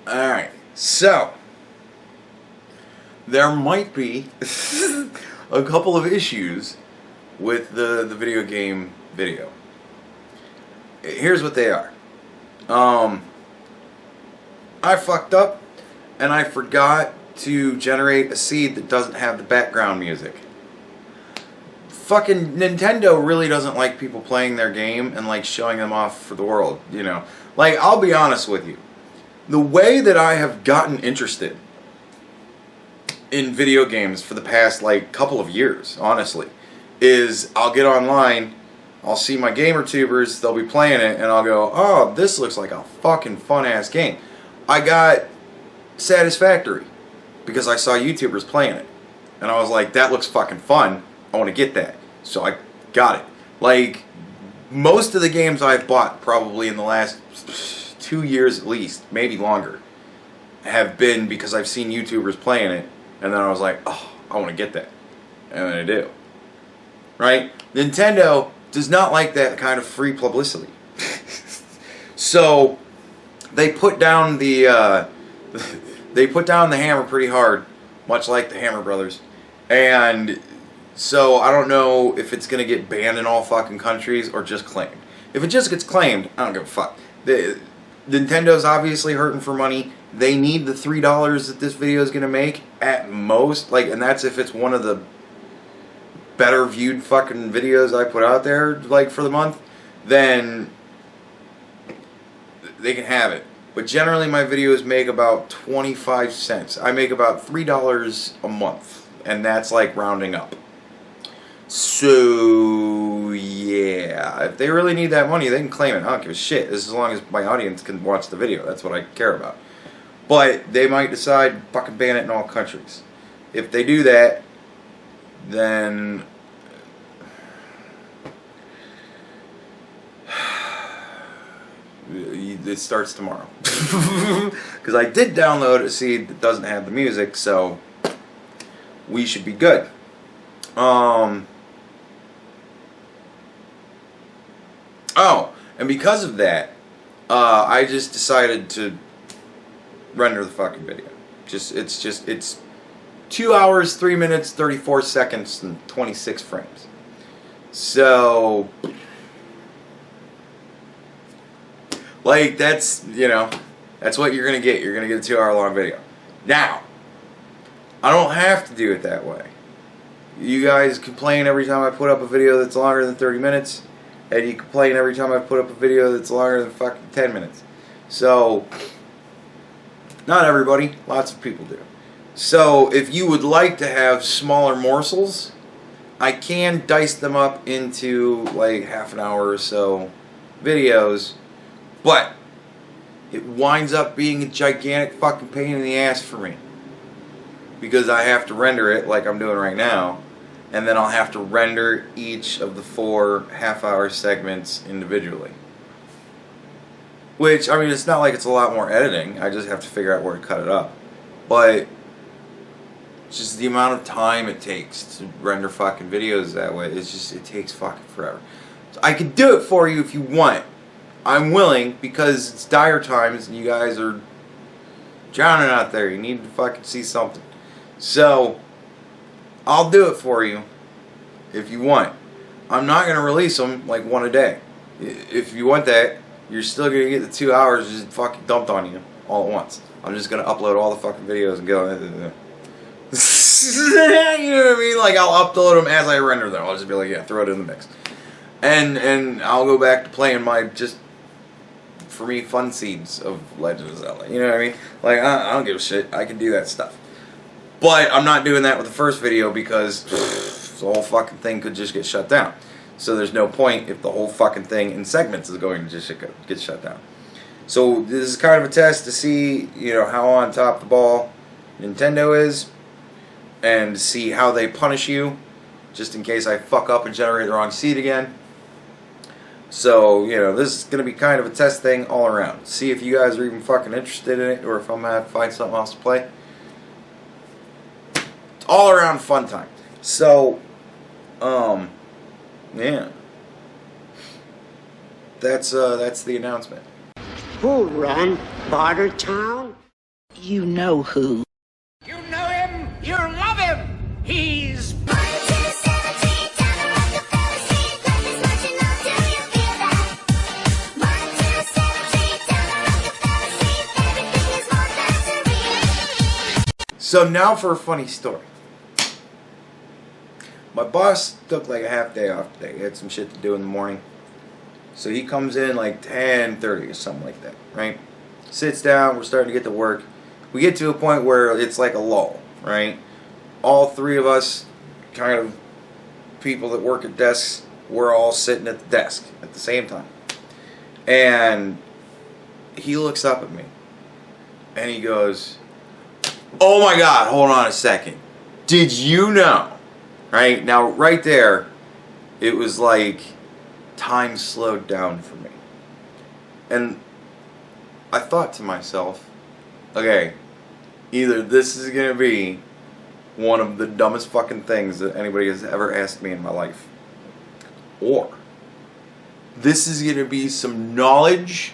Alright, so there might be a couple of issues with the video game video. Here's what they are. I fucked up and I forgot to generate a seed that doesn't have the background music. Fucking Nintendo really doesn't like people playing their game and like showing them off for the world, you know. Like, I'll be honest with you. The way that I have gotten interested in video games for the past like couple of years, honestly, is I'll get online, I'll see my gamer tubers, they'll be playing it, and I'll go, oh, this looks like a fucking fun-ass game. I got Satisfactory because I saw YouTubers playing it. And I was like, that looks fucking fun. I want to get that. So I got it. Like, most of the games I've bought probably in the last 2 years at least, maybe longer, have been because I've seen YouTubers playing it. And then I was like, oh, I want to get that. And then I do. Right? Nintendo does not like that kind of free publicity. So they put down the hammer pretty hard, much like the Hammer Brothers. And so I don't know if it's gonna get banned in all fucking countries or just claimed. If it just gets claimed, I don't give a fuck. Nintendo's obviously hurting for money. They need the $3 that this video is gonna make at most, like, and that's if it's one of the better viewed fucking videos I put out there, like, for the month. Then they can have it. But generally my videos make about 25 cents. I make about $3 a month, and that's like rounding up. So yeah, if they really need that money, they can claim it. I don't give a shit, as long as my audience can watch the video. That's what I care about. But they might decide fucking ban it in all countries. If they do that, then it starts tomorrow. Because I did download a seed that doesn't have the music, so we should be good. Oh, and because of that, I just decided to render the fucking video. It's 2 hours, 3 minutes, 34 seconds, and 26 frames. So, like, that's, you know, that's what you're going to get. You're going to get a 2 hour long video. Now, I don't have to do it that way. You guys complain every time I put up a video that's longer than 30 minutes, and you complain every time I put up a video that's longer than fucking 10 minutes. So, not everybody, lots of people do. So, if you would like to have smaller morsels, I can dice them up into like half an hour or so videos, but it winds up being a gigantic fucking pain in the ass for me, because I have to render it like I'm doing right now, and then I'll have to render each of the 4 half-hour segments individually. Which, I mean, it's not like it's a lot more editing. I just have to figure out where to cut it up. But just the amount of time it takes to render fucking videos that way, it's just, it takes fucking forever. So I could do it for you if you want. I'm willing, because it's dire times and you guys are drowning out there. You need to fucking see something. So, I'll do it for you if you want. I'm not going to release them like one a day. If you want that, you're still going to get the 2 hours just fucking dumped on you all at once. I'm just going to upload all the fucking videos and go. You know what I mean? Like, I'll upload them as I render them. I'll just be like, yeah, throw it in the mix. And I'll go back to playing my just, for me, fun seeds of Legend of Zelda. You know what I mean? Like, I don't give a shit. I can do that stuff. But I'm not doing that with the first video because the whole fucking thing could just get shut down. So there's no point if the whole fucking thing in segments is going to just get shut down. So this is kind of a test to see, you know, how on top of the ball Nintendo is, and to see how they punish you, just in case I fuck up and generate the wrong seed again. So, you know, this is going to be kind of a test thing all around. See if you guys are even fucking interested in it, or if I'm going to have to find something else to play. It's all around fun time. So, yeah. That's the announcement. Who run Bartertown? You know who. You know him, you love him. He's... So now for a funny story. My boss took like a half day off today. He had some shit to do in the morning. So he comes in like 10:30 or something like that, right? Sits down, we're starting to get to work. We get to a point where it's like a lull, right? All three of us, kind of people that work at desks, we're all sitting at the desk at the same time. And he looks up at me and he goes, "Oh my God, hold on a second. Did you know?" Right? Now, right there, it was like time slowed down for me. And I thought to myself, okay, either this is going to be one of the dumbest fucking things that anybody has ever asked me in my life, or this is going to be some knowledge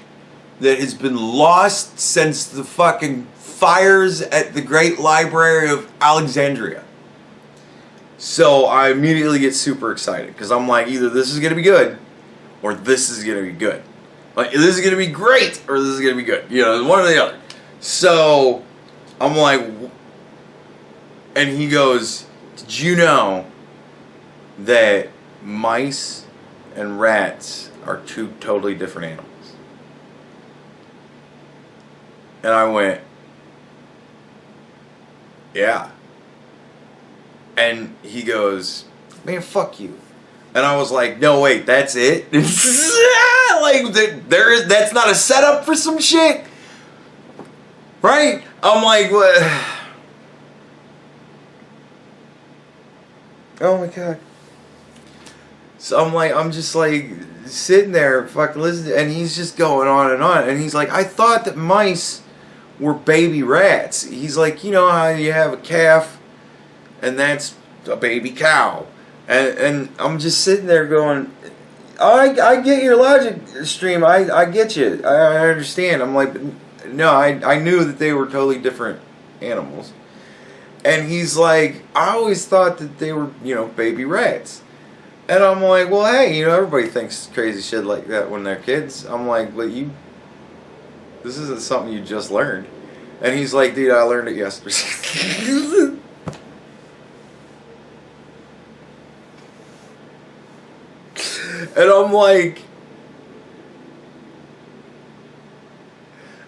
that has been lost since the fucking fires at the Great Library of Alexandria. So I immediately get super excited because I'm like, either this is going to be good or this is going to be good. Like, this is going to be great or this is going to be good. You know, one or the other. So I'm like, and he goes, "Did you know that mice and rats are two totally different animals?" And I went, "Yeah." And he goes, "Man, fuck you." And I was like, "No, wait, that's it?" Like, that's not a setup for some shit? Right? I'm like, what? Oh my God. So I'm just like, sitting there, fucking listening, and he's just going on. And he's like, "I thought that mice were baby rats." He's like, "You know how you have a calf, and that's a baby cow." And I'm just sitting there going, I get your logic stream. I get you. I understand. I'm like, no, I knew that they were totally different animals. And he's like, "I always thought that they were, baby rats." And I'm like, well, hey, everybody thinks crazy shit like that when they're kids. I'm like, but this isn't something you just learned. And he's like, "Dude, I learned it yesterday." And I'm like,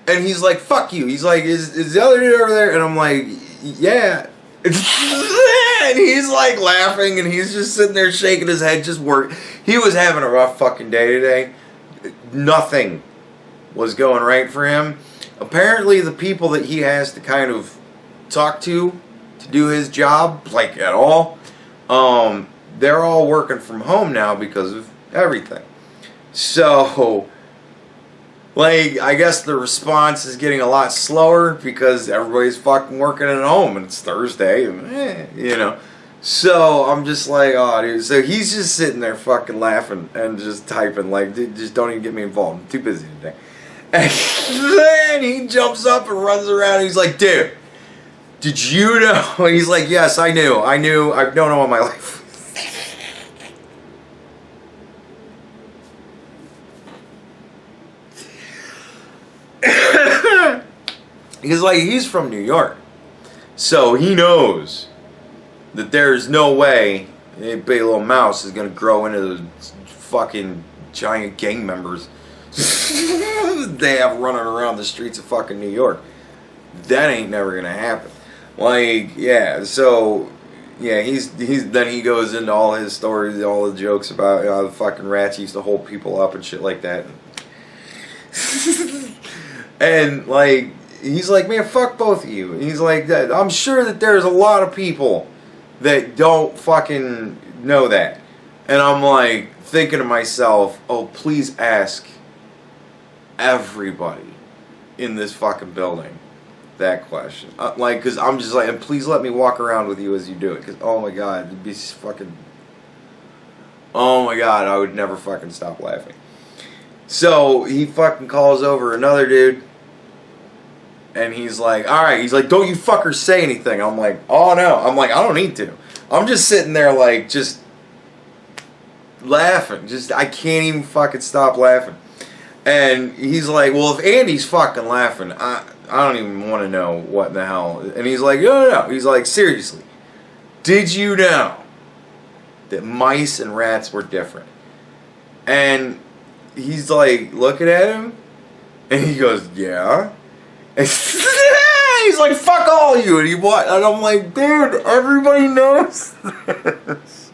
and he's like, "Fuck you." He's like, is the other dude over there? And I'm like, "Yeah." And he's like laughing, and he's just sitting there shaking his head, just work. He was having a rough fucking day today. Nothing was going right for him. Apparently, the people that he has to kind of talk to do his job, like at all, they're all working from home now because of everything. So, like, I guess the response is getting a lot slower because everybody's fucking working at home and it's Thursday, and So I'm just like, oh, dude. So he's just sitting there fucking laughing and just typing, like, "Dude, just don't even get me involved. I'm too busy today." And then he jumps up and runs around and he's like, "Dude, did you know?" And he's like, "Yes, I knew. I've known all my life." Because, like, he's from New York. So he knows that there's no way a big little mouse is going to grow into those fucking giant gang members they have running around the streets of fucking New York. That ain't never going to happen. Like, yeah, so, yeah, then he goes into all his stories, all the jokes about how the fucking rats used to hold people up and shit like that. And, like, he's like, "Man, fuck both of you." And he's like, "I'm sure that there's a lot of people that don't fucking know that." And I'm like, thinking to myself, oh, please ask everybody in this fucking building that question. Because I'm just like, and please let me walk around with you as you do it. Because, oh my God, it'd be fucking, oh my God, I would never fucking stop laughing. So he fucking calls over another dude. And he's like, all right. He's like, don't you fuckers say anything. I'm like, oh no. I'm like, I don't need to. I'm just sitting there like, just laughing. I can't even fucking stop laughing. And he's like, well, if Andy's fucking laughing, I don't even want to know what in the hell. And he's like, no. He's like, seriously, did you know that mice and rats were different? And he's like, looking at him, and he goes, yeah. And he's like, fuck all you. And I'm like, dude, everybody knows this.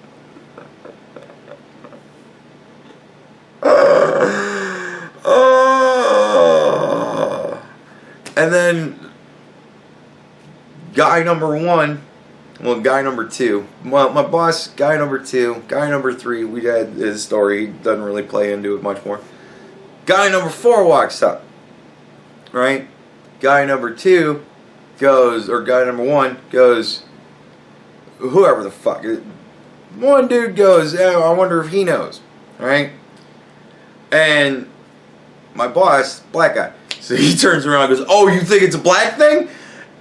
And then guy number one, well, guy number two, well, my boss, guy number two, guy number three, we had his story. He doesn't really play into it much more. Guy number four walks up, right? Guy number two goes, or guy number one goes, whoever the fuck. One dude goes, oh, I wonder if he knows, right? And my boss, black guy, so he turns around and goes, oh, you think it's a black thing?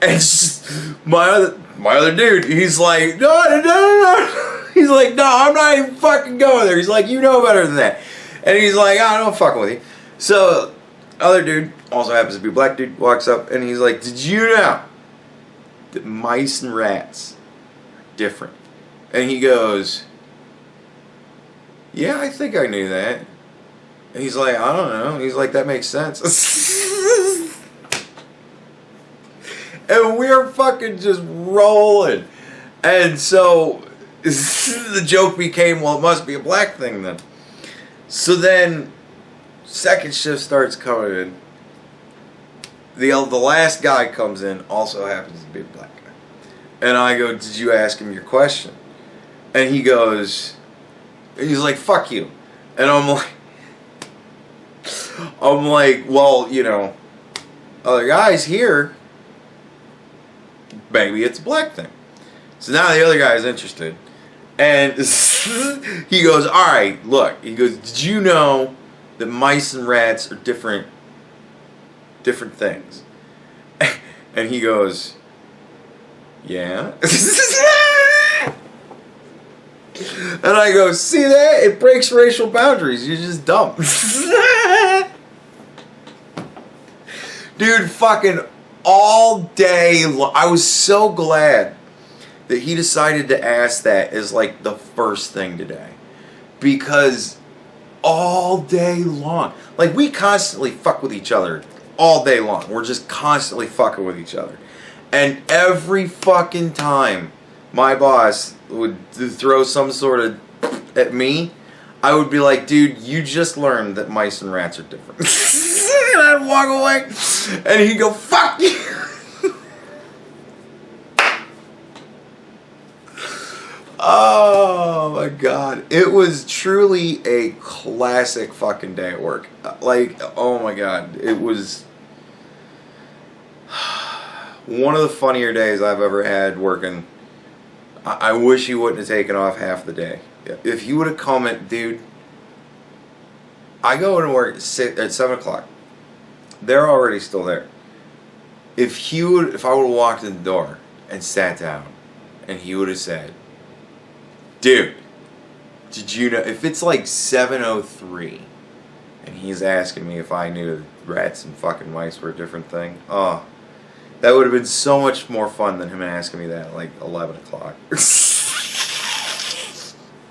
And it's just, my other dude, he's like, no. He's like, no, I'm not even fucking going there. He's like, you know better than that. And he's like, I don't fucking with you. So, other dude, also happens to be a black dude, walks up and he's like, did you know that mice and rats are different? And he goes, yeah, I think I knew that. And he's like, I don't know. He's like, that makes sense. And we're fucking just rolling. And so the joke became, well, it must be a black thing then. So then second shift starts coming in. The last guy comes in, also happens to be a black guy. And I go, did you ask him your question? And he goes, he's like, fuck you. And I'm like, well, you know, other guys here, maybe it's a black thing. So now the other guy is interested. And he goes, all right, look. He goes, did you know that mice and rats are different things? And he goes, yeah. And I go, see that? It breaks racial boundaries. You're just dumb. Dude, fucking all day long. I was so glad that he decided to ask that as like the first thing today. Because all day long, like we constantly fuck with each other all day long. We're just constantly fucking with each other. And every fucking time my boss would throw some sort of at me, I would be like, dude, you just learned that mice and rats are different. And I'd walk away, and he'd go, fuck you. Oh my god. It was truly a classic fucking day at work. Like, oh my god. It was one of the funnier days I've ever had working. I wish he wouldn't have taken off half the day. If he would have come in, dude, I go to work at 7 o'clock. They're already still there. If I would have walked in the door and sat down, and he would have said, dude, did you know, if it's like 7:03, and he's asking me if I knew that rats and fucking mice were a different thing, oh, that would have been so much more fun than him asking me that at like 11 o'clock.